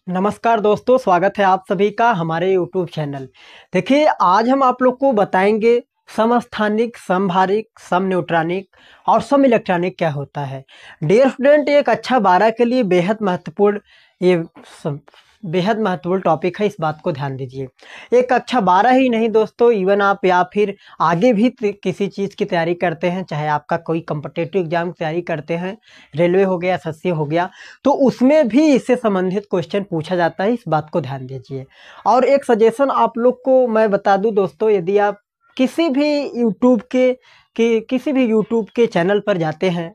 नमस्कार दोस्तों, स्वागत है आप सभी का हमारे यूट्यूब चैनल। देखिए, आज हम आप लोग को बताएंगे समस्थानिक, समभारिक, सम न्यूट्रॉनिक और सम इलेक्ट्रॉनिक क्या होता है। डियर स्टूडेंट, एक अच्छा 12 के लिए ये सम- बेहद महत्वपूर्ण टॉपिक है, इस बात को ध्यान दीजिए। एक कक्षा 12 ही नहीं दोस्तों, इवन आप या फिर आगे भी किसी चीज़ की तैयारी करते हैं, चाहे आपका कोई कम्पिटिटिव एग्जाम की तैयारी करते हैं, रेलवे हो गया, एसएससी हो गया, तो उसमें भी इससे संबंधित क्वेश्चन पूछा जाता है, इस बात को ध्यान दीजिए। और एक सजेशन आप लोग को मैं बता दूं दोस्तों, यदि आप किसी भी यूट्यूब के चैनल पर जाते हैं,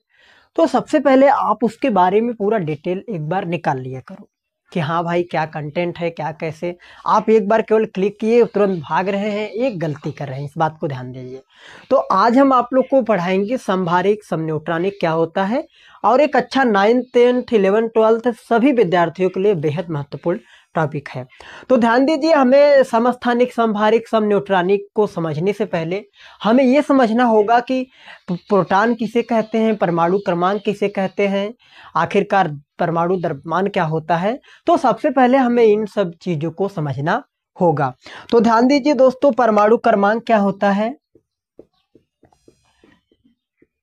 तो सबसे पहले आप उसके बारे में पूरा डिटेल एक बार निकाल लिया करो कि हाँ भाई, क्या कंटेंट है, क्या कैसे। आप एक बार केवल क्लिक किए तुरंत भाग रहे हैं, एक गलती कर रहे हैं, इस बात को ध्यान दीजिए। तो आज हम आप लोग को पढ़ाएंगे समभारिक, सम न्यूट्रॉनिक क्या होता है, और एक अच्छा 9th 10th 11th 12th सभी विद्यार्थियों के लिए बेहद महत्वपूर्ण टॉपिक है। तो ध्यान दीजिए, हमें समस्थानिक, समभारिक, सम न्यूट्रॉनिक को समझने से पहले हमें ये समझना होगा कि प्रोटॉन किसे कहते हैं, परमाणु क्रमांक किसे कहते हैं, आखिरकार परमाणु द्रव्यमान क्या होता है। तो सबसे पहले हमें इन सब चीजों को समझना होगा। तो ध्यान दीजिए दोस्तों, परमाणु क्रमांक क्या होता है।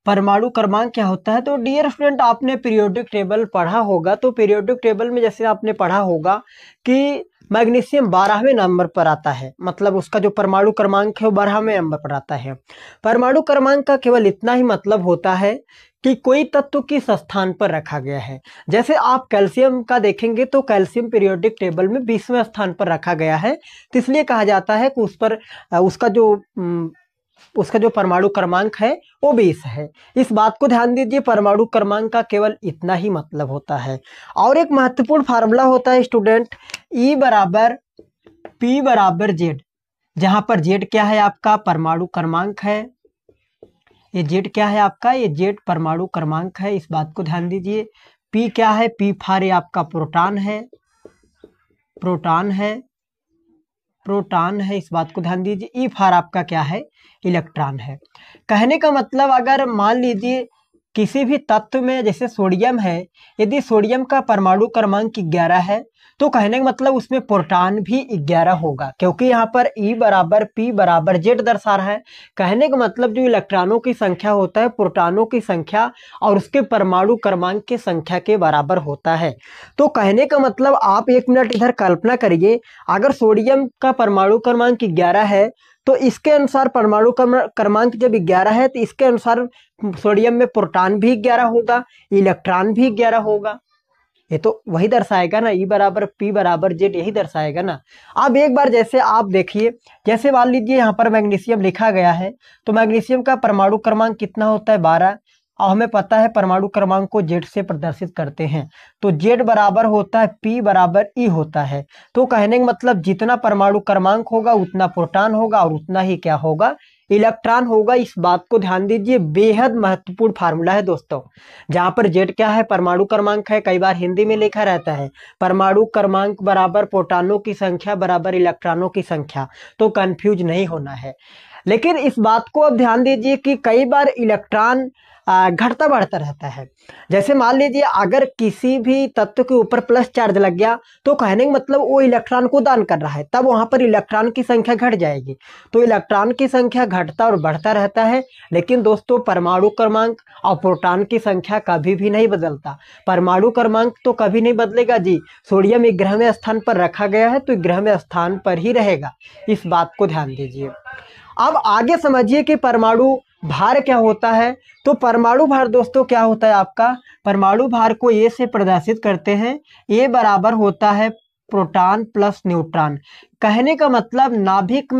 परमाणु क्रमांक क्या होता है, तो डियर स्टूडेंट, आपने पीरियोडिक टेबल पढ़ा होगा। तो पीरियोडिक टेबल में जैसे आपने पढ़ा होगा कि मैग्नीशियम 12वें नंबर पर आता है, मतलब उसका जो परमाणु क्रमांक है वो 12वें नंबर पर आता है। परमाणु क्रमांक का केवल इतना ही मतलब होता है कि कोई तत्व किस स्थान पर रखा गया है। जैसे आप कैल्शियम का देखेंगे तो कैल्शियम पीरियोडिक टेबल में 20वें स्थान पर रखा गया है, तो इसलिए कहा जाता है कि उस पर उसका जो परमाणु क्रमांक है वो 20 है। इस बात को ध्यान दीजिए, परमाणु क्रमांक का केवल इतना ही मतलब होता है। और एक महत्वपूर्ण फार्मूला होता है स्टूडेंट, E बराबर P बराबर Z, जहां पर Z क्या है, आपका परमाणु क्रमांक है। ये Z क्या है आपका, ये Z परमाणु क्रमांक है, इस बात को ध्यान दीजिए। P क्या है, P फॉर ये आपका प्रोटॉन है, प्रोटॉन है, प्रोटॉन है, इस बात को ध्यान दीजिए। ई फॉर आपका क्या है, इलेक्ट्रॉन है। कहने का मतलब, अगर मान लीजिए किसी भी तत्व में जैसे सोडियम है, यदि सोडियम का परमाणु क्रमांक 11 है, तो कहने का मतलब उसमें प्रोटॉन भी 11 होगा, क्योंकि यहाँ पर ई बराबर पी बराबर जेड दर्शा रहा है। कहने का मतलब जो इलेक्ट्रॉनों की संख्या होता है, प्रोटॉनों की संख्या और उसके परमाणु क्रमांक की संख्या के बराबर होता है। तो कहने का मतलब, आप एक मिनट इधर कल्पना करिए, अगर सोडियम का परमाणु क्रमांक 11 है, तो इसके अनुसार परमाणु क्रमांक जब 11 है, तो इसके अनुसार सोडियम में प्रोटॉन भी 11 होगा, इलेक्ट्रॉन भी 11 होगा। ये तो वही दर्शाएगा ना, ई बराबर पी बराबर जेड, यही दर्शाएगा ना। अब एक बार जैसे आप देखिए, जैसे मान लीजिए यहाँ पर मैग्नीशियम लिखा गया है, तो मैग्नीशियम का परमाणु क्रमांक कितना होता है, 12। और हमें पता है परमाणु क्रमांक को जेड से प्रदर्शित करते हैं, तो जेड बराबर होता है पी बराबर ई होता है। तो कहने का मतलब, जितना परमाणु क्रमांक होगा उतना प्रोटॉन होगा और उतना ही क्या होगा, इलेक्ट्रॉन होगा। इस बात को ध्यान दीजिए, बेहद महत्वपूर्ण फार्मूला है दोस्तों। जहां पर जेड क्या है, परमाणु क्रमांक है, कई बार हिंदी में लिखा रहता है परमाणु क्रमांक बराबर प्रोटॉनों की संख्या बराबर इलेक्ट्रॉनों की संख्या, तो कंफ्यूज नहीं होना है। लेकिन इस बात को अब ध्यान दीजिए कि कई बार इलेक्ट्रॉन घटता बढ़ता रहता है। जैसे मान लीजिए, अगर किसी भी तत्व के ऊपर प्लस चार्ज लग गया, तो कहने का मतलब वो इलेक्ट्रॉन को दान कर रहा है, तब वहां पर इलेक्ट्रॉन की संख्या घट जाएगी। तो इलेक्ट्रॉन की संख्या घटता और बढ़ता रहता है, लेकिन दोस्तों परमाणु क्रमांक और प्रोटॉन की संख्या कभी भी नहीं बदलता। परमाणु क्रमांक तो कभी नहीं बदलेगा जी। सोडियम 11वें स्थान पर रखा गया है, तो 11वें स्थान पर ही रहेगा, इस बात को ध्यान दीजिए। अब आगे समझिए कि परमाणु भार क्या होता है। तो परमाणु भार दोस्तों क्या होता है आपका, परमाणु भार को ए से प्रदर्शित करते हैं। ए बराबर होता है प्रोटॉन प्लस न्यूट्रॉन। कहने का मतलब, नाभिक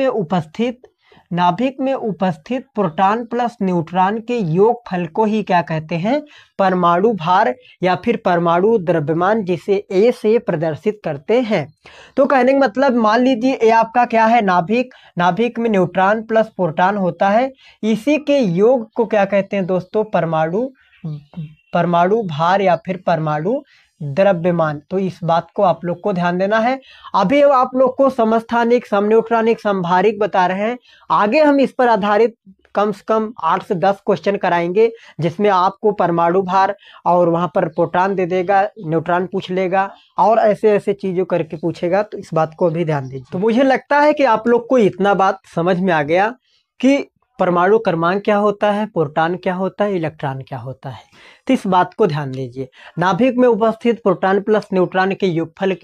में उपस्थित प्रोटॉन प्लस न्यूट्रॉन के योगफल को ही क्या कहते हैं, परमाणु भार या फिर परमाणु द्रव्यमान, जिसे ए से प्रदर्शित करते हैं। तो कहने का मतलब, मान लीजिए ए आपका क्या है, नाभिक, नाभिक में न्यूट्रॉन प्लस प्रोटॉन होता है, इसी के योग को क्या कहते हैं दोस्तों, परमाणु भार या फिर परमाणु द्रव्यमान। तो इस बात को आप लोग को ध्यान देना है। अभी आप लोग को समस्थानिक, समन्यूट्रॉनिक, समभारिक बता रहे हैं, आगे हम इस पर आधारित कम से कम 8 से 10 क्वेश्चन कराएंगे, जिसमें आपको परमाणु भार और वहाँ पर प्रोटॉन दे देगा, न्यूट्रॉन पूछ लेगा और ऐसे ऐसे चीज़ों करके पूछेगा। तो इस बात को भी ध्यान दीजिए। तो मुझे लगता है कि आप लोग को इतना बात समझ में आ गया कि परमाणु क्रमांक क्या होता है, प्रोटॉन क्या होता है, इलेक्ट्रॉन क्या होता है। तो इस बात को ध्यान दीजिए। नाभिक में उपस्थित प्रोटॉन प्लस न्यूट्रॉन के योगफल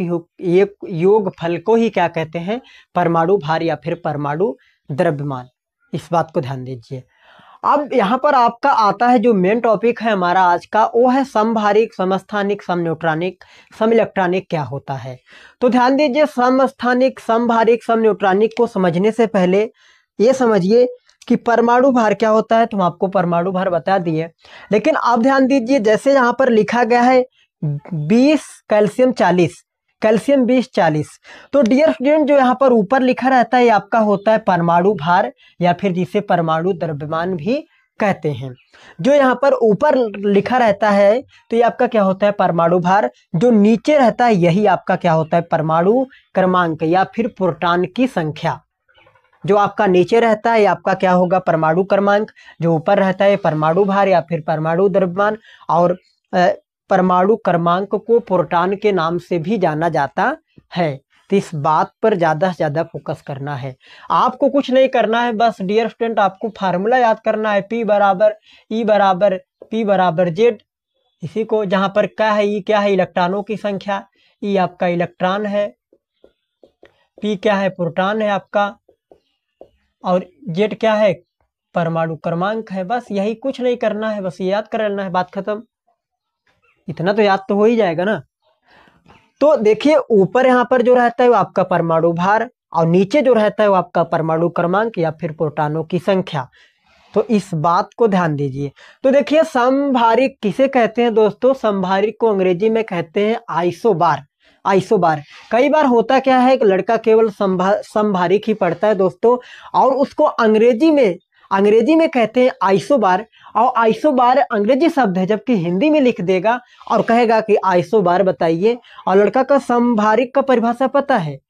को ही क्या कहते हैं, परमाणु भार या फिर परमाणु द्रव्यमान। इस बात को ध्यान दीजिए। अब यहाँ पर आपका आता है जो मेन टॉपिक है हमारा आज का, वो है समभारिक, समस्थानिक, समन्यूट्रॉनिक, सम इलेक्ट्रॉनिक क्या होता है। तो ध्यान दीजिए, समस्थानिक, समभारिक, सम न्यूट्रॉनिक को समझने से पहले ये समझिए कि परमाणु भार क्या होता है। तो हम आपको परमाणु भार बता दिए, लेकिन आप ध्यान दीजिए, जैसे यहाँ पर लिखा गया है 20 कैल्शियम 40, कैल्शियम 20 40, तो डियर स्टूडेंट जो यहाँ पर ऊपर लिखा रहता है ये आपका होता है परमाणु भार या फिर जिसे परमाणु द्रव्यमान भी कहते हैं। जो यहाँ पर ऊपर लिखा रहता है तो ये आपका क्या होता है, परमाणु भार। जो नीचे रहता है यही आपका क्या होता है, परमाणु क्रमांक या फिर प्रोटॉन की संख्या। जो आपका नीचे रहता है आपका क्या होगा, परमाणु क्रमांक। जो ऊपर रहता है परमाणु भार या फिर परमाणु द्रव्यमान। और परमाणु क्रमांक को प्रोटॉन के नाम से भी जाना जाता है। तो इस बात पर ज़्यादा से ज़्यादा फोकस करना है। आपको कुछ नहीं करना है, बस डियर स्टूडेंट आपको फार्मूला याद करना है, P बराबर E बराबर P बराबर Z। इसी को जहाँ पर क्या है, E क्या है, इलेक्ट्रॉनों की संख्या, E आपका इलेक्ट्रॉन है, P क्या है, प्रोटॉन है आपका, और Z क्या है, परमाणु क्रमांक है। बस यही, कुछ नहीं करना है, बस ये याद कर लेना है, बात खत्म। इतना तो याद तो हो ही जाएगा ना। तो देखिए ऊपर यहाँ पर जो रहता है वो आपका परमाणु भार और नीचे जो रहता है वो आपका परमाणु क्रमांक या फिर प्रोटॉनों की संख्या। तो इस बात को ध्यान दीजिए। तो देखिए समभारिक किसे कहते हैं दोस्तों, समभारिक को अंग्रेजी में कहते हैं आइसोबार। आइसोबार कई बार होता क्या है कि लड़का केवल समभारिक ही पढ़ता है दोस्तों, और उसको अंग्रेजी में कहते हैं आइसोबार। और आइसोबार अंग्रेजी शब्द है, जबकि हिंदी में लिख देगा और कहेगा कि आइसोबार बताइए। और लड़का का समभारिक का परिभाषा पता है,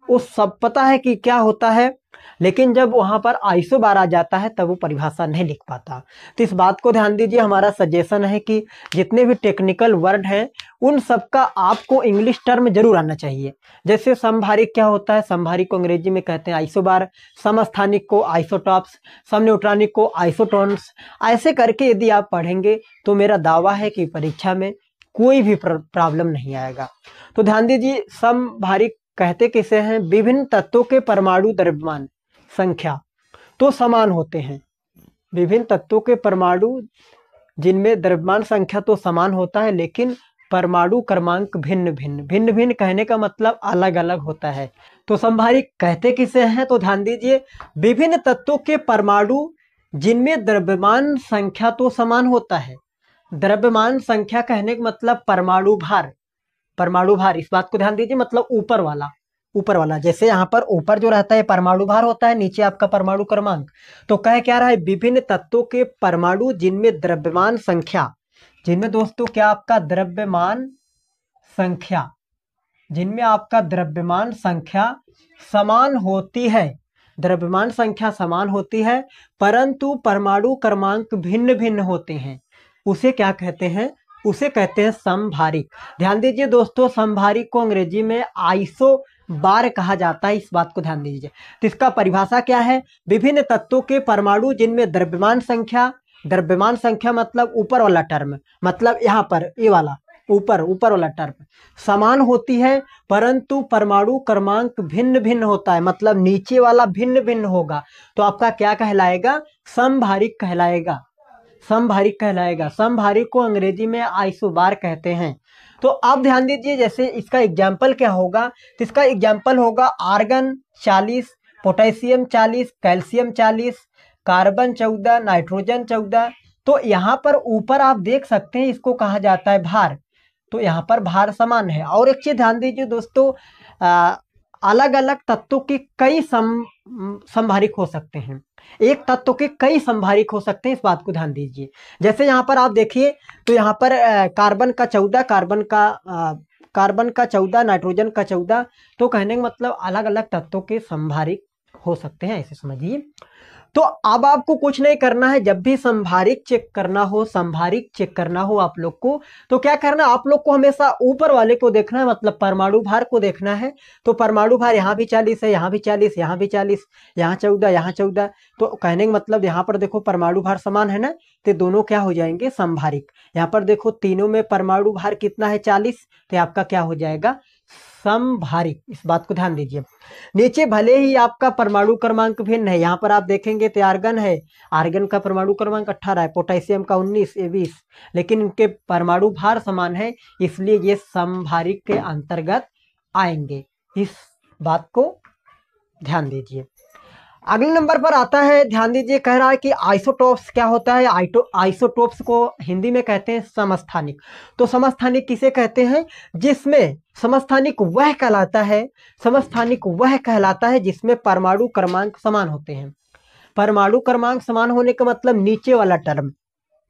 वो सब पता है कि क्या होता है, लेकिन जब वहां पर आइसोबार आ जाता है तब वो परिभाषा नहीं लिख पाता। तो इस बात को ध्यान दीजिए। हमारा सजेशन है कि जितने भी टेक्निकल वर्ड हैं उन सब का आपको इंग्लिश टर्म जरूर आना चाहिए। जैसे समभारिक क्या होता है, समभारिक को अंग्रेजी में कहते हैं आइसोबार, समस्थानिक को आइसोटॉप्स, समन्यूट्रॉनिक को आइसोटोन्स। ऐसे करके यदि आप पढ़ेंगे तो मेरा दावा है कि परीक्षा में कोई भी प्रॉब्लम नहीं आएगा। तो ध्यान दीजिए, समभारिक कहते किसे हैं, विभिन्न तत्वों के परमाणु द्रव्यमान संख्या तो समान होते हैं। विभिन्न तत्वों के परमाणु जिनमें द्रव्यमान संख्या तो समान होता है, लेकिन परमाणु क्रमांक भिन्न भिन्न कहने का मतलब अलग अलग होता है। तो समभारिक कहते किसे हैं, तो ध्यान दीजिए, विभिन्न तत्वों के परमाणु जिनमें द्रव्यमान संख्या तो समान होता है। द्रव्यमान संख्या कहने का मतलब परमाणु भार, परमाणु भार, इस बात को ध्यान दीजिए, मतलब ऊपर वाला। जैसे यहाँ पर ऊपर जो रहता है परमाणु भार होता है, नीचे आपका परमाणु क्रमांक। तो कह क्या रहा है, विभिन्न तत्वों के परमाणु जिनमें द्रव्यमान संख्या, जिनमें दोस्तों क्या आपका द्रव्यमान संख्या, जिनमें आपका द्रव्यमान संख्या समान होती है, द्रव्यमान संख्या समान होती है, परंतु परमाणु क्रमांक भिन्न भिन्न होते हैं, उसे क्या कहते हैं, उसे कहते हैं समभारिक। ध्यान दीजिए दोस्तों, समभारिक को अंग्रेजी में आइसोबार कहा जाता है, इस बात को ध्यान दीजिए। तो इसका परिभाषा क्या है, विभिन्न तत्वों के परमाणु जिनमें द्रव्यमान संख्या मतलब ऊपर वाला टर्म, मतलब यहाँ पर ये वाला ऊपर वाला टर्म समान होती है, परंतु परमाणु क्रमांक भिन्न भिन्न होता है, मतलब नीचे वाला भिन्न भिन्न होगा। तो आपका क्या कहलाएगा, समभारिक कहलाएगा, समभारिक कहलाएगा। समभारिक को अंग्रेजी में आइसोबार कहते हैं। तो आप ध्यान दीजिए, जैसे इसका एग्जाम्पल क्या होगा, तो इसका एग्जाम्पल होगा argon 40, potassium 40, calcium 40, carbon 14, nitrogen 14। तो यहाँ पर ऊपर आप देख सकते हैं इसको कहा जाता है भार। तो यहाँ पर भार समान है। और एक चीज ध्यान दीजिए दोस्तों, अलग अलग तत्वों के कई समभारिक हो सकते हैं, एक तत्व के कई समभारिक हो सकते हैं, इस बात को ध्यान दीजिए। जैसे यहाँ पर आप देखिए तो यहाँ पर कार्बन का 14, कार्बन का 14, नाइट्रोजन का 14। तो कहने का मतलब अलग अलग तत्वों के समभारिक हो सकते हैं, ऐसे समझिए। तो अब आपको कुछ नहीं करना है, जब भी संभारिक चेक करना हो, संभारिक चेक करना हो आप लोग को, तो क्या करना, आप लोग को हमेशा ऊपर वाले को देखना है, मतलब परमाणु भार को देखना है। तो परमाणु भार यहाँ भी 40 है, यहाँ भी 40, यहाँ भी 40, यहाँ 14, यहाँ 14। तो कहने का मतलब यहाँ पर देखो परमाणु भार समान है ना, तो दोनों क्या हो जाएंगे, संभारिक। यहाँ पर देखो तीनों में परमाणु भार कितना है, 40, तो आपका क्या हो जाएगा, समभारिक। इस बात को ध्यान दीजिए। नीचे भले ही आपका परमाणु क्रमांक भिन्न है, यहाँ पर आप देखेंगे तो आर्गन है, आर्गन का परमाणु क्रमांक 18 है, पोटेशियम का 19, ये 20, लेकिन इनके परमाणु भार समान है, इसलिए ये समभारिक के अंतर्गत आएंगे। इस बात को ध्यान दीजिए। अगले नंबर पर आता है, ध्यान दीजिए, कह रहा है कि आइसोटोप्स क्या होता है। आइसोटोप्स को हिंदी में कहते हैं समस्थानिक। तो समस्थानिक किसे कहते हैं, जिसमें समस्थानिक वह कहलाता है, समस्थानिक वह कहलाता है जिसमें परमाणु क्रमांक समान होते हैं। परमाणु क्रमांक समान होने का मतलब नीचे वाला टर्म,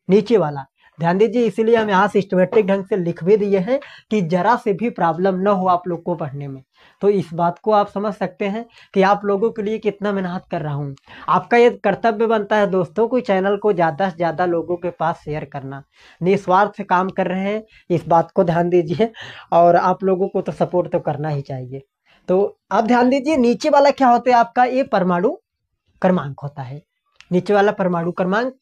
नीचे वाला, ध्यान दीजिए, इसीलिए हम यहाँ सिस्टमेटिक ढंग से लिख भी दिए हैं कि जरा से भी प्रॉब्लम न हो आप लोग को पढ़ने में। तो इस बात को आप समझ सकते हैं कि आप लोगों के लिए कितना मेहनत कर रहा हूँ। आपका ये कर्तव्य बनता है दोस्तों को चैनल को ज़्यादा से ज़्यादा लोगों के पास शेयर करना, निस्वार्थ से काम कर रहे हैं, इस बात को ध्यान दीजिए। और आप लोगों को तो सपोर्ट तो करना ही चाहिए। तो आप ध्यान दीजिए, नीचे वाला क्या होता है आपका, ये परमाणु क्रमांक होता है, नीचे वाला परमाणु क्रमांक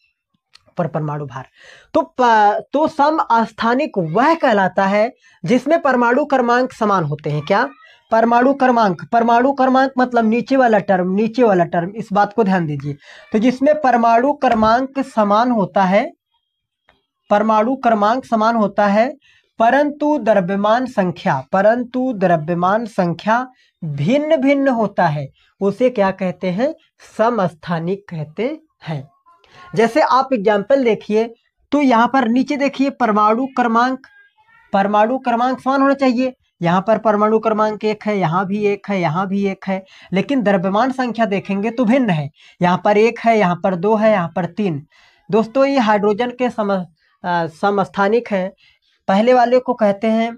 पर परमाणु भार। तो समस्थानिक वह कहलाता है जिसमें परमाणु क्रमांक समान होते हैं। क्या, परमाणु क्रमांक, परमाणु क्रमांक मतलब नीचे वाला टर्म, नीचे वाला टर्म, इस बात को ध्यान दीजिए। तो जिसमें परमाणु क्रमांक समान होता है, परमाणु क्रमांक समान होता है, परंतु द्रव्यमान संख्या, परंतु द्रव्यमान संख्या भिन्न भिन्न होता है, उसे क्या कहते हैं, समस्थानिक कहते हैं। जैसे आप एग्जाम्पल देखिए, तो यहाँ पर नीचे देखिए परमाणु क्रमांक, परमाणु क्रमांक समान होना चाहिए। यहाँ पर परमाणु क्रमांक 1 है, यहाँ भी 1 है, यहाँ भी 1 है, लेकिन द्रव्यमान संख्या देखेंगे तो भिन्न है। यहाँ पर 1 है, यहाँ पर 2 है, यहाँ पर 3। दोस्तों ये हाइड्रोजन के समस्थानिक हैं। पहले वाले को कहते हैं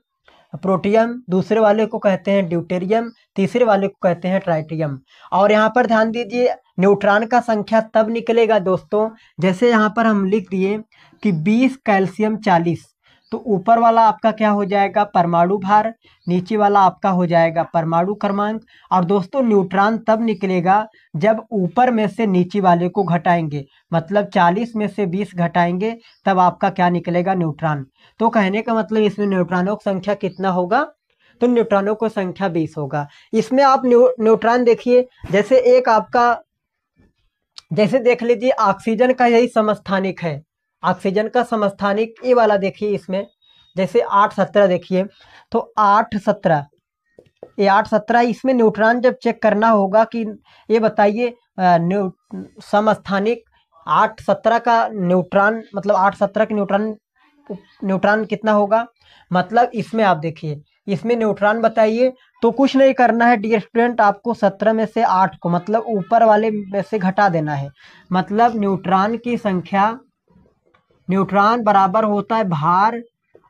प्रोटियम, दूसरे वाले को कहते हैं ड्यूटेरियम, तीसरे वाले को कहते हैं ट्राइटियम। और यहाँ पर ध्यान दीजिए, न्यूट्रॉन का संख्या तब निकलेगा दोस्तों, जैसे यहाँ पर हम लिख दिए कि 20 कैल्शियम 40, तो ऊपर वाला आपका क्या हो जाएगा, परमाणु भार, नीचे वाला आपका हो जाएगा परमाणु क्रमांक। और दोस्तों न्यूट्रॉन तब निकलेगा जब ऊपर में से नीचे वाले को घटाएंगे, मतलब 40 में से 20 घटाएंगे, तब आपका क्या निकलेगा, न्यूट्रॉन। तो कहने का मतलब इसमें न्यूट्रॉनों की संख्या कितना होगा, तो न्यूट्रॉनों की संख्या 20 होगा। इसमें आप न्यूट्रॉन देखिए, जैसे एक आपका, जैसे देख लीजिए ऑक्सीजन का यही समस्थानिक है, ऑक्सीजन का समस्थानिक ये वाला देखिए, इसमें जैसे 8-17 देखिए, तो 8-17, ये 8-17, इसमें न्यूट्रॉन जब चेक करना होगा कि ये बताइए समस्थानिक 8-17 का न्यूट्रॉन, मतलब 8-17 के न्यूट्रॉन कितना होगा, मतलब इसमें आप देखिए, इसमें न्यूट्रॉन बताइए। तो कुछ नहीं करना है डियर स्टूडेंट, आपको 17 में से 8 को, मतलब ऊपर वाले में से घटा देना है। मतलब न्यूट्रॉन की संख्या, न्यूट्रॉन बराबर होता है भार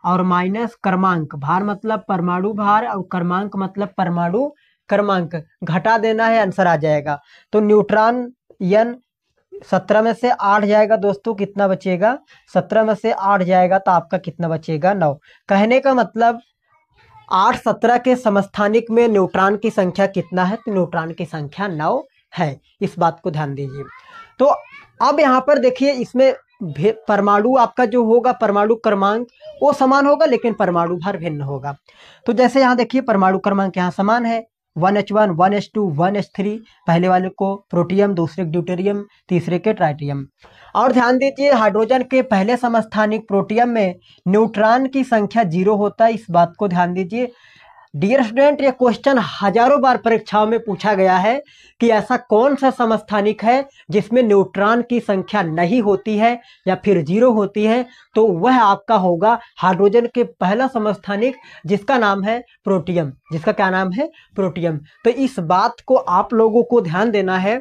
और माइनस क्रमांक, भार मतलब परमाणु भार और क्रमांक मतलब परमाणु क्रमांक, घटा देना है, आंसर आ जाएगा। तो न्यूट्रॉन n 17 में से 8 जाएगा दोस्तों, कितना बचेगा, 17 में से 8 जाएगा तो आपका कितना बचेगा, 9। कहने का मतलब 8-17 के समस्थानिक में न्यूट्रॉन की संख्या कितना है, तो न्यूट्रॉन की संख्या 9 है। इस बात को ध्यान दीजिए। तो अब यहाँ पर देखिए, इसमें परमाणु आपका जो होगा, परमाणु क्रमांक वो समान होगा, लेकिन परमाणु भार भिन्न होगा। तो जैसे यहाँ देखिए परमाणु क्रमांक यहाँ समान है, 1H1, 1H2, 1H3, पहले वाले को प्रोटियम, दूसरे ड्यूटेरियम, तीसरे के ट्राइटियम। और ध्यान दीजिए, हाइड्रोजन के पहले समस्थानिक प्रोटियम में न्यूट्रॉन की संख्या 0 होता है, इस बात को ध्यान दीजिए। डियर स्टूडेंट, ये क्वेश्चन हजारों बार परीक्षाओं में पूछा गया है कि ऐसा कौन सा समस्थानिक है जिसमें न्यूट्रॉन की संख्या नहीं होती है या फिर 0 होती है, तो वह आपका होगा हाइड्रोजन के पहला समस्थानिक, जिसका नाम है प्रोटियम, जिसका क्या नाम है, प्रोटियम। तो इस बात को आप लोगों को ध्यान देना है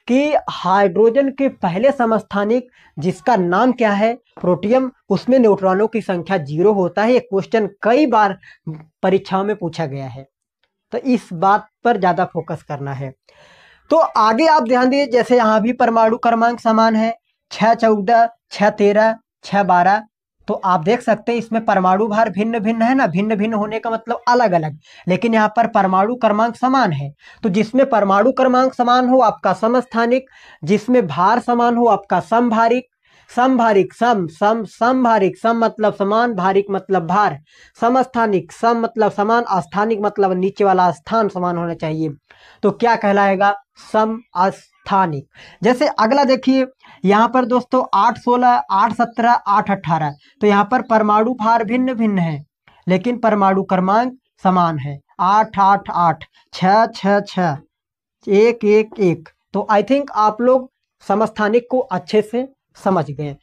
कि हाइड्रोजन के पहले समस्थानिक जिसका नाम क्या है, प्रोटियम, उसमें न्यूट्रॉनों की संख्या 0 होता है। ये क्वेश्चन कई बार परीक्षाओं में पूछा गया है, तो इस बात पर ज़्यादा फोकस करना है। तो आगे आप ध्यान दीजिए, जैसे यहाँ भी परमाणु क्रमांक समान है 6 14 6 13 6 12। तो आप देख सकते हैं इसमें परमाणु भार भिन्न भिन्न है ना, भिन्न भिन्न होने का मतलब अलग अलग, लेकिन यहाँ पर परमाणु क्रमांक समान है। तो जिसमें परमाणु क्रमांक समान हो आपका समस्थानिक, जिसमें भार समान हो आपका समभारिक, समभारिक सम सम समभारिक सम मतलब समान, भारिक मतलब भार, समस्थानिक सम मतलब समान, अस्थानिक मतलब नीचे वाला स्थान समान होना चाहिए। तो क्या कहलाएगा? समस्थानिक। जैसे अगला देखिए यहाँ पर दोस्तों 8 16 8 17 8 18। तो यहाँ पर परमाणु भार भिन्न भिन्न है लेकिन परमाणु क्रमांक समान है, 8 8 8 6 6 6 1 1 1। तो आई थिंक आप लोग समस्थानिक को अच्छे से समझ गए।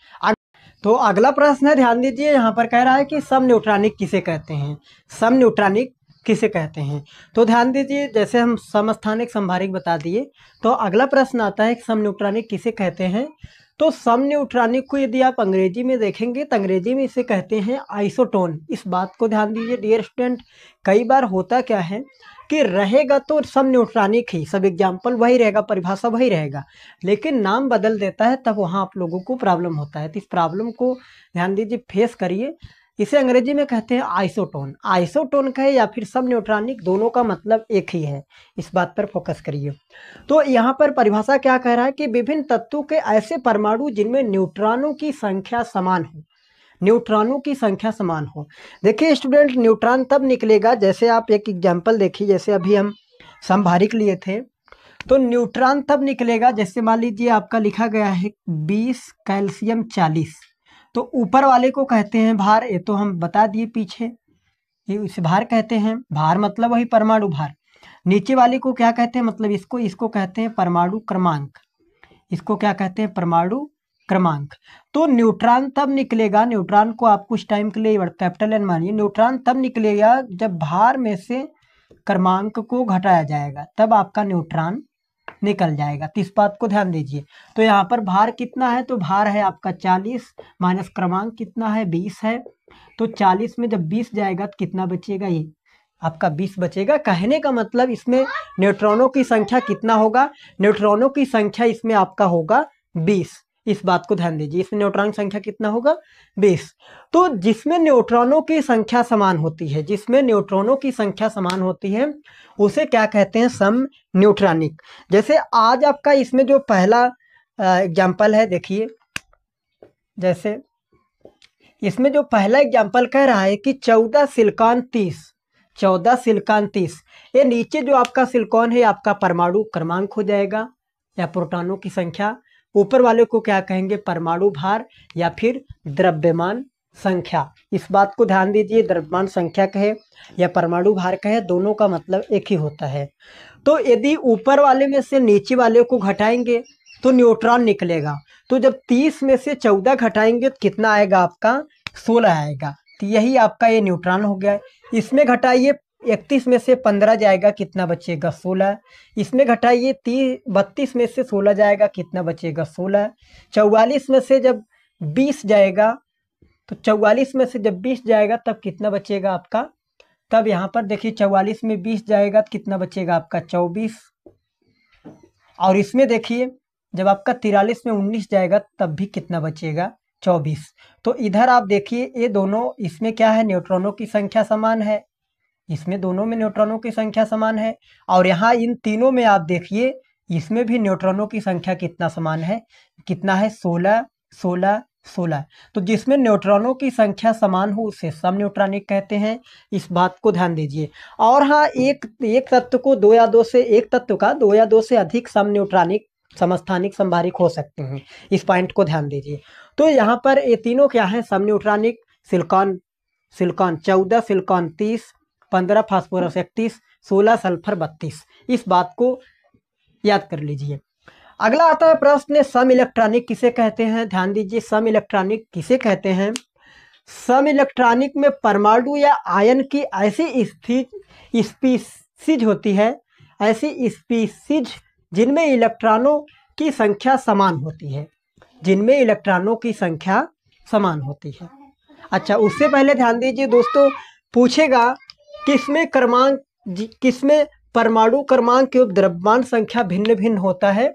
तो अगला प्रश्न है, ध्यान दीजिए, यहाँ पर कह रहा है कि सम न्यूट्रॉनिक किसे कहते हैं? सम न्यूट्रॉनिक किसे कहते हैं? तो ध्यान दीजिए, जैसे हम समस्थानिक संभारिक बता दिए, तो अगला प्रश्न आता है सम न्यूट्रॉनिक किसे कहते हैं? तो सम न्यूट्रॉनिक को यदि आप अंग्रेजी में देखेंगे तो अंग्रेजी में इसे कहते हैं आइसोटोन। इस बात को ध्यान दीजिए डियर स्टूडेंट, कई बार होता क्या है कि रहेगा तो सम न्यूट्रॉनिक ही, सब एग्जाम्पल वही रहेगा, परिभाषा वही रहेगा, लेकिन नाम बदल देता है, तब वहाँ आप लोगों को प्रॉब्लम होता है। तो इस प्रॉब्लम को ध्यान दीजिए, फेस करिए। इसे अंग्रेजी में कहते हैं आइसोटोन। आइसोटोन कहे या फिर सब न्यूट्रॉनिक, दोनों का मतलब एक ही है, इस बात पर फोकस करिए। तो यहाँ पर परिभाषा क्या कह रहा है कि विभिन्न तत्वों के ऐसे परमाणु जिनमें न्यूट्रॉनों की संख्या समान हो, न्यूट्रॉनों की संख्या समान हो। देखिए स्टूडेंट, न्यूट्रॉन तब निकलेगा, जैसे आप एक एग्जाम्पल देखिए, जैसे अभी हम समभारिक लिए थे, तो न्यूट्रॉन तब निकलेगा जैसे मान लीजिए आपका लिखा गया है 20 कैल्शियम 40। तो ऊपर वाले को कहते हैं भार, ये तो हम बता दिए पीछे, ये इसे भार कहते हैं, भार मतलब वही परमाणु भार। नीचे वाले को क्या कहते हैं? मतलब इसको कहते हैं परमाणु क्रमांक। इसको क्या कहते हैं? परमाणु क्रमांक। तो न्यूट्रॉन तब निकलेगा, न्यूट्रॉन को आप कुछ टाइम के लिए कैपिटल एन मानिए, न्यूट्रॉन तब निकलेगा जब भार में से क्रमांक को घटाया जाएगा, तब आपका न्यूट्रॉन निकल जाएगा। तो इस बात को ध्यान दीजिए। तो यहाँ पर भार कितना है? तो भार है आपका 40 माइनस क्रमांक कितना है? 20 है। तो 40 में जब 20 जाएगा तो कितना बचेगा? ये आपका 20 बचेगा। कहने का मतलब इसमें न्यूट्रॉनों की संख्या कितना होगा? न्यूट्रॉनों की संख्या इसमें आपका होगा 20। इस बात को ध्यान दीजिए, इसमें न्यूट्रॉन की संख्या कितना होगा? 20। तो जिसमें न्यूट्रॉनों की संख्या समान होती है, जिसमें न्यूट्रॉनों की संख्या समान होती है उसे क्या कहते हैं? सम न्यूट्रॉनिक। जैसे आज आपका इसमें जो पहला एग्जाम्पल है, देखिए, जैसे इसमें जो पहला एग्जाम्पल कह रहा है कि 14 सिलिकॉन 30, 14 सिलिकॉन 30, ये नीचे जो आपका सिलिकॉन है आपका परमाणु क्रमांक हो जाएगा या प्रोटॉनों की संख्या। ऊपर वाले को क्या कहेंगे? परमाणु भार या फिर द्रव्यमान संख्या। इस बात को ध्यान दीजिए, द्रव्यमान संख्या कहे या परमाणु भार कहे, दोनों का मतलब एक ही होता है। तो यदि ऊपर वाले में से नीचे वाले को घटाएंगे तो न्यूट्रॉन निकलेगा। तो जब 30 में से 14 घटाएंगे तो कितना आएगा? आपका 16 आएगा। तो यही आपका ये न्यूट्रॉन हो गया। इसमें घटाइए, 31 में से 15 जाएगा, कितना बचेगा? 16। इसमें घटाइए 32 में से 16 जाएगा, कितना बचेगा? 16। 44 में से जब 20 जाएगा, तो 44 में से जब 20 जाएगा तब कितना बचेगा आपका? तब यहाँ पर देखिए 44 में 20 जाएगा तो कितना बचेगा आपका? 24। और इसमें देखिए जब आपका 43 में 19 जाएगा तब भी कितना बचेगा? 24। तो इधर आप देखिए ये दोनों, इसमें क्या है? न्यूट्रॉनों की संख्या समान है, इसमें दोनों में न्यूट्रॉनों की संख्या समान है। और यहाँ इन तीनों में आप देखिए इसमें भी न्यूट्रॉनों की संख्या कितना समान है? कितना है? 16 16 16। तो जिसमें न्यूट्रॉनों की संख्या समान हो उसे सम न्यूट्रॉनिक कहते हैं। इस बात को ध्यान दीजिए। और हाँ, एक तत्व को 2 या 2 से, एक तत्व का 2 या 2 से अधिक सम न्यूट्रॉनिक समस्थानिक संभारिक हो सकते हैं। इस पॉइंट को ध्यान दीजिए। तो यहाँ पर ये तीनों क्या है? सम neutronic. Silicon 14, silicon 30, 15 phosphorus 31, 16 sulphur 32। इस बात को याद कर लीजिए। अगला आता है प्रश्न, सम इलेक्ट्रॉनिक किसे कहते हैं? ध्यान दीजिए, सम इलेक्ट्रॉनिक किसे कहते हैं? सम इलेक्ट्रॉनिक में परमाणु या आयन की ऐसी स्पीसीज होती है, ऐसी स्पीसीज जिनमें इलेक्ट्रॉनों की संख्या समान होती है, जिनमें इलेक्ट्रॉनों की संख्या समान होती है। अच्छा, उससे पहले ध्यान दीजिए दोस्तों, पूछेगा किसमें क्रमांक, किसमें परमाणु क्रमांक एवं द्रव्यमान संख्या भिन्न भिन्न होता है।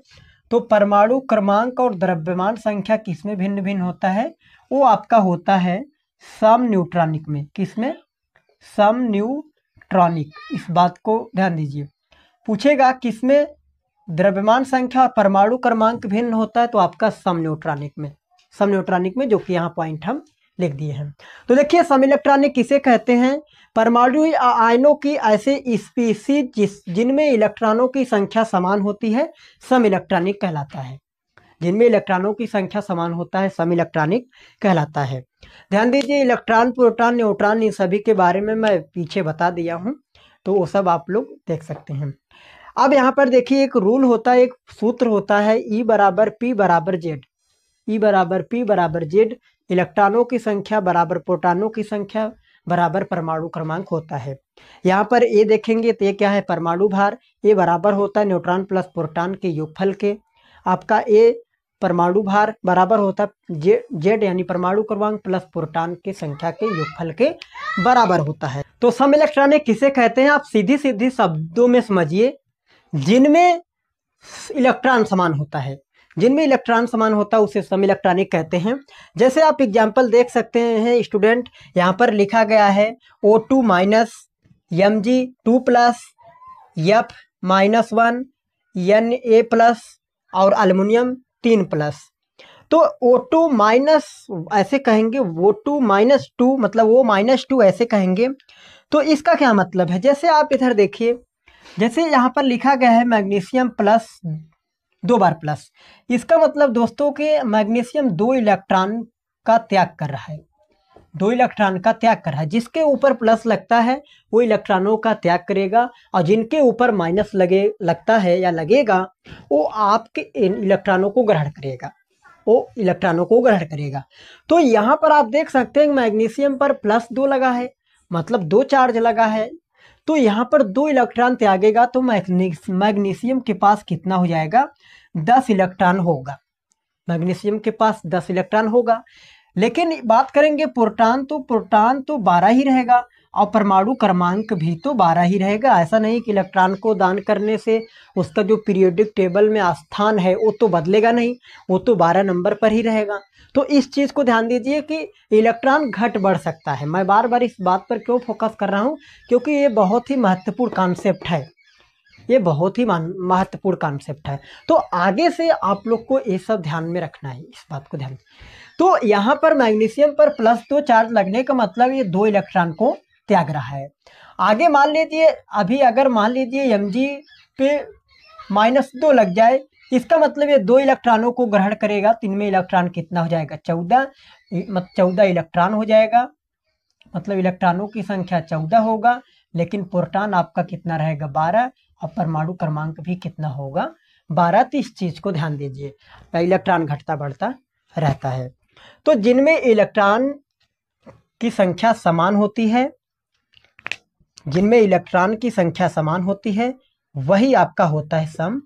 तो परमाणु क्रमांक और द्रव्यमान संख्या किसमें भिन्न भिन्न होता है? वो आपका होता है समन्यूट्रॉनिक में। किसमें? समन्यूट्रॉनिक। इस बात को ध्यान दीजिए। पूछेगा किसमें द्रव्यमान संख्या और परमाणु क्रमांक भिन्न होता है, तो आपका समन्यूट्रॉनिक में। समन्यूट्रॉनिक में, जो कि यहाँ पॉइंट हम लिख दिए हैं। तो देखिए समइलेक्ट्रॉनिक किसे कहते हैं? परमाणु आयनों की ऐसे स्पीसीज जिनमें इलेक्ट्रॉनों की संख्या समान होती है, समइलेक्ट्रॉनिक कहलाता है। जिनमें इलेक्ट्रॉनों की संख्या समान होता है, समइलेक्ट्रॉनिक कहलाता है। ध्यान दीजिए, इलेक्ट्रॉन, प्रोटॉन, न्यूट्रॉन, इन सभी के बारे में मैं पीछे बता दिया हूँ, तो वो सब आप लोग देख सकते हैं। अब यहाँ पर देखिए एक रूल होता है, एक सूत्र होता है, E बराबर P बराबर Z। E बराबर P बराबर Z, इलेक्ट्रॉनों की संख्या बराबर प्रोटॉनों की संख्या बराबर परमाणु क्रमांक होता है। यहाँ पर ए देखेंगे तो ये क्या है? परमाणु भार। ए बराबर होता है न्यूट्रॉन प्लस प्रोटॉन के योगफल के। आपका ए परमाणु भार बराबर होता है जेड यानी परमाणु क्रमांक प्लस प्रोटॉन की संख्या के योगफल के बराबर होता है। तो समइलेक्ट्रॉनिक किसे कहते हैं? आप सीधी सीधी शब्दों में समझिए, जिनमें इलेक्ट्रॉन समान होता है। जिनमें इलेक्ट्रॉन समान होता है उसे समइलेक्ट्रॉनिक कहते हैं। जैसे आप एग्जाम्पल देख सकते हैं स्टूडेंट, यहाँ पर लिखा गया है O2 minus Mg2 plus F minus 1 Na plus और अल्युमिनियम 3 प्लस। तो O2 माइनस ऐसे कहेंगे, O2 माइनस 2 मतलब वो माइनस 2 ऐसे कहेंगे। तो इसका क्या मतलब है? जैसे आप इधर देखिए, जैसे यहाँ पर लिखा गया है मैग्नीशियम प्लस 2 बार प्लस, इसका मतलब दोस्तों के मैग्नीशियम 2 इलेक्ट्रॉन का त्याग कर रहा है। 2 इलेक्ट्रॉन का त्याग कर रहा है। जिसके ऊपर प्लस लगता है वो इलेक्ट्रॉनों का त्याग करेगा, और जिनके ऊपर माइनस लगता है या लगेगा वो आपके इलेक्ट्रॉनों को ग्रहण करेगा। वो इलेक्ट्रॉनों को ग्रहण करेगा। तो यहाँ पर आप देख सकते हैं मैग्नीशियम पर प्लस 2 लगा है, मतलब 2 चार्ज लगा है। तो यहाँ पर 2 इलेक्ट्रॉन त्यागेगा तो मैग्नीशियम के पास कितना हो जाएगा? 10 इलेक्ट्रॉन होगा। मैग्नीशियम के पास 10 इलेक्ट्रॉन होगा। लेकिन बात करेंगे प्रोटॉन तो 12 ही रहेगा, और परमाणु क्रमांक भी तो 12 ही रहेगा। ऐसा नहीं कि इलेक्ट्रॉन को दान करने से उसका जो पीरियोडिक टेबल में स्थान है वो तो बदलेगा नहीं, वो तो 12 नंबर पर ही रहेगा। तो इस चीज़ को ध्यान दीजिए कि इलेक्ट्रॉन घट बढ़ सकता है। मैं बार बार इस बात पर क्यों फोकस कर रहा हूँ? क्योंकि ये बहुत ही महत्वपूर्ण कॉन्सेप्ट है। ये बहुत ही महत्वपूर्ण कॉन्सेप्ट है। तो आगे से आप लोग को ये सब ध्यान में रखना है, इस बात को ध्यान। तो यहाँ पर मैग्नीशियम पर प्लस 2 चार्ज लगने का मतलब ये 2 इलेक्ट्रॉन को त्याग रहा है। आगे मान लीजिए, अभी अगर मान लीजिए Mg पे माइनस 2 लग जाए, इसका मतलब ये 2 इलेक्ट्रॉनों को ग्रहण करेगा। तो इनमें इलेक्ट्रॉन कितना हो जाएगा? 14 इलेक्ट्रॉन हो जाएगा, मतलब इलेक्ट्रॉनों की संख्या 14 होगा। लेकिन प्रोटॉन आपका कितना रहेगा? 12, और परमाणु क्रमांक भी कितना होगा? 12। तो इस चीज को ध्यान दीजिए, इलेक्ट्रॉन घटता बढ़ता रहता है। तो जिनमें इलेक्ट्रॉन की संख्या समान होती है, जिनमें इलेक्ट्रॉन की संख्या समान होती है, वही आपका होता है सम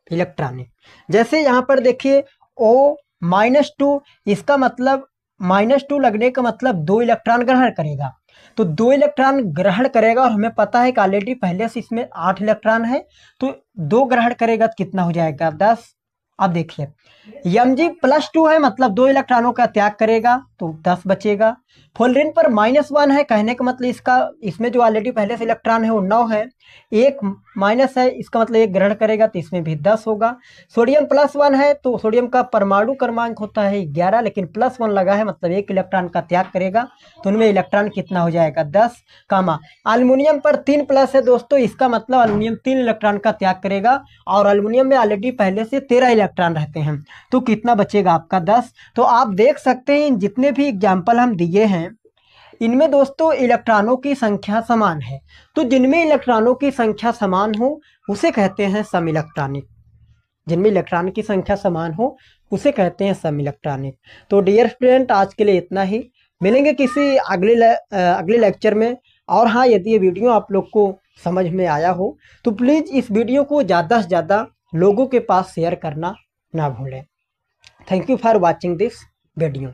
इलेक्ट्रॉनिक। जैसे यहाँ पर देखिए O माइनस 2, इसका मतलब माइनस 2 लगने का मतलब 2 इलेक्ट्रॉन ग्रहण करेगा। तो 2 इलेक्ट्रॉन ग्रहण करेगा, और हमें पता है कि ऑलरेडी पहले से इसमें 8 इलेक्ट्रॉन है। तो 2 ग्रहण करेगा तो कितना हो जाएगा? 10। अब देखिए Mg प्लस 2 है, मतलब 2 इलेक्ट्रॉनों का त्याग करेगा तो 10 बचेगा। फ्लोरीन पर माइनस 1 है, कहने का मतलब इसमें जो ऑलरेडी पहले से इलेक्ट्रॉन है वो 9 है, 1 माइनस है, इसका मतलब 1 ग्रहण करेगा तो इसमें भी 10 होगा। सोडियम प्लस 1 है, तो सोडियम का परमाणु क्रमांक होता है 11, लेकिन प्लस 1 लगा है, मतलब 1 इलेक्ट्रॉन का त्याग करेगा। तो उनमें इलेक्ट्रॉन कितना हो जाएगा? 10 कामा। अल्युमिनियम पर 3 प्लस है दोस्तों, इसका मतलब अल्युमिनियम 3 इलेक्ट्रॉन का त्याग करेगा, और अल्युमिनियम में ऑलरेडी पहले से 13 इलेक्ट्रॉन रहते हैं। तो कितना बचेगा आपका? 10। तो आप देख सकते हैं जितने भी एग्जाम्पल हम दिए हैं इनमें दोस्तों इलेक्ट्रॉनों की संख्या समान है। तो जिनमें इलेक्ट्रॉनों की संख्या समान हो उसे कहते हैं समइलेक्ट्रॉनिक। जिनमें इलेक्ट्रॉन की संख्या समान हो उसे कहते हैं समइलेक्ट्रॉनिक। तो डियर स्टूडेंट, आज के लिए इतना ही। मिलेंगे किसी अगले लेक्चर में। और हाँ, यदि ये वीडियो आप लोग को समझ में आया हो तो प्लीज़ इस वीडियो को ज़्यादा से ज़्यादा लोगों के पास शेयर करना ना भूलें। Thank you for watching this video.